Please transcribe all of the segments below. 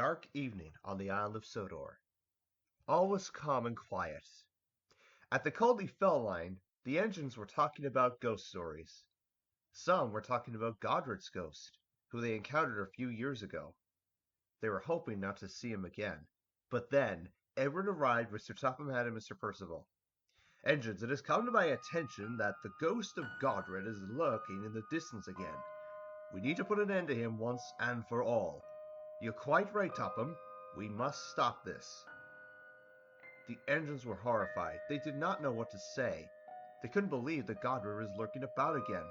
dark evening on the island of Sodor. All was calm and quiet. At the Culdee Fell line, the engines were talking about ghost stories. Some were talking about Godred's ghost, who they encountered a few years ago. They were hoping not to see him again. But then, Edward arrived with Sir Topham Hatt and Mr. Percival. Engines, it has come to my attention that the ghost of Godred is lurking in the distance again. We need to put an end to him once and for all. You're quite right, Topham. We must stop this. The engines were horrified. They did not know what to say. They couldn't believe that Godred was lurking about again.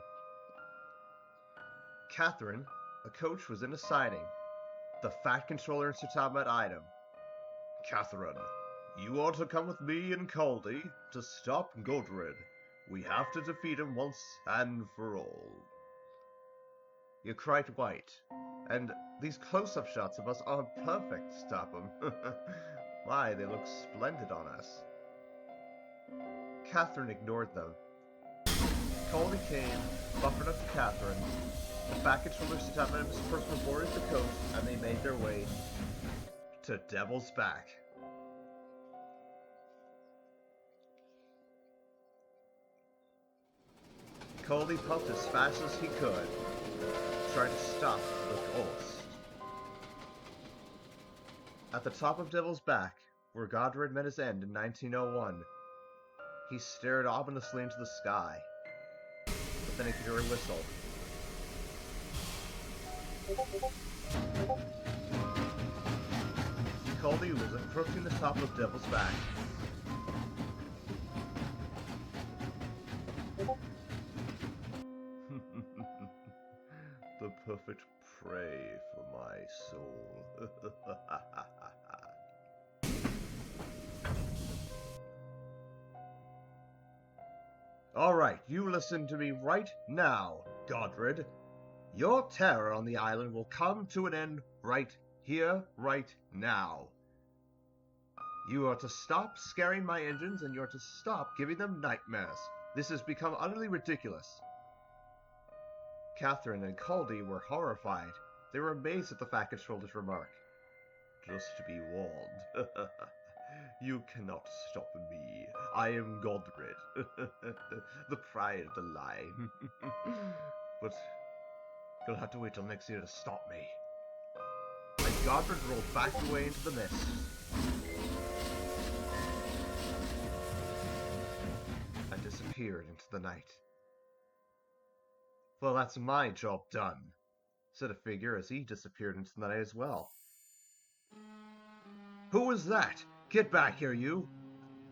Catherine, a coach, was in a siding. The Fat Controller and Sir Topham eyed him. Catherine, you are to come with me and Culdee to stop Godred. We have to defeat him once and for all. You're quite right. And these close-up shots of us are perfect, Topham. My, they look splendid on us. Catherine ignored them. Culdee came, buffered up to Catherine. The Fat Controller, Sir Topham, and Mr. Percival boarded the coach, and they made their way to Devil's Back. Culdee puffed as fast as he could, trying to stop the ghost. At the top of Devil's Back, where Godred met his end in 1901, he stared ominously into the sky, but then he could hear a whistle. Culdee was approaching the top of Devil's Back. The perfect prey for my soul. Alright, you listen to me right now, Godred. Your terror on the island will come to an end right here, right now. You are to stop scaring my engines, and you are to stop giving them nightmares. This has become utterly ridiculous. Catherine and Culdee were horrified. They were amazed at the Fat Controller's remark. Just to be warned. You cannot stop me. I am Godred. The pride of the line. But you'll have to wait till next year to stop me. And Godred rolled back away into the mist. And disappeared into the night. Well, that's my job done, said a figure as he disappeared into the night as well. Who was that? Get back here, you!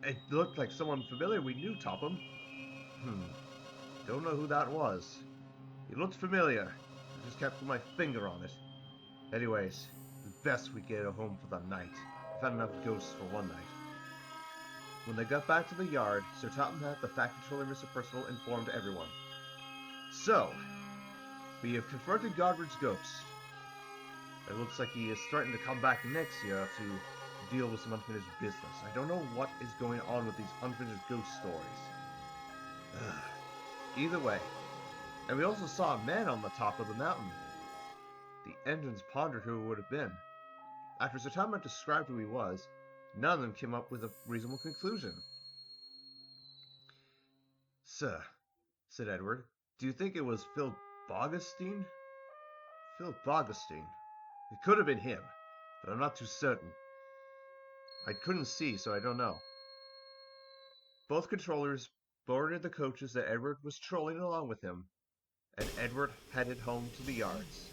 It looked like someone familiar we knew, Topham. Don't know who that was. He looked familiar. I just can't put my finger on it. Anyways, it's best we get home for the night. I've had enough ghosts for one night. When they got back to the yard, Sir Topham Hatt, the Fat Controller, and Mr. Percival informed everyone. So, we have confronted Godred's ghost. It looks like he is starting to come back next year to deal with some unfinished business. I don't know what is going on with these unfinished ghost stories. Either way. And we also saw a man on the top of the mountain. The engines pondered who it would have been. After Sir Topham Hatt described who he was, none of them came up with a reasonable conclusion. Sir, said Edward, do you think it was Phil Boggestein? Phil Boggestein. It could have been him, but I'm not too certain. I couldn't see, so I don't know. Both controllers boarded the coaches that Edward was trolling along with him, and Edward headed home to the yards.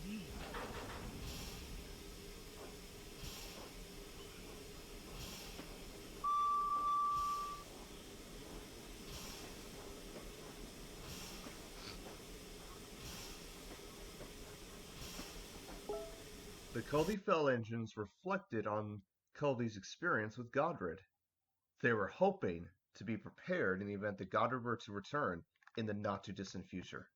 The Culdee Fell engines reflected on Culdee's experience with Godred. They were hoping to be prepared in the event that Godred were to return in the not-too-distant future.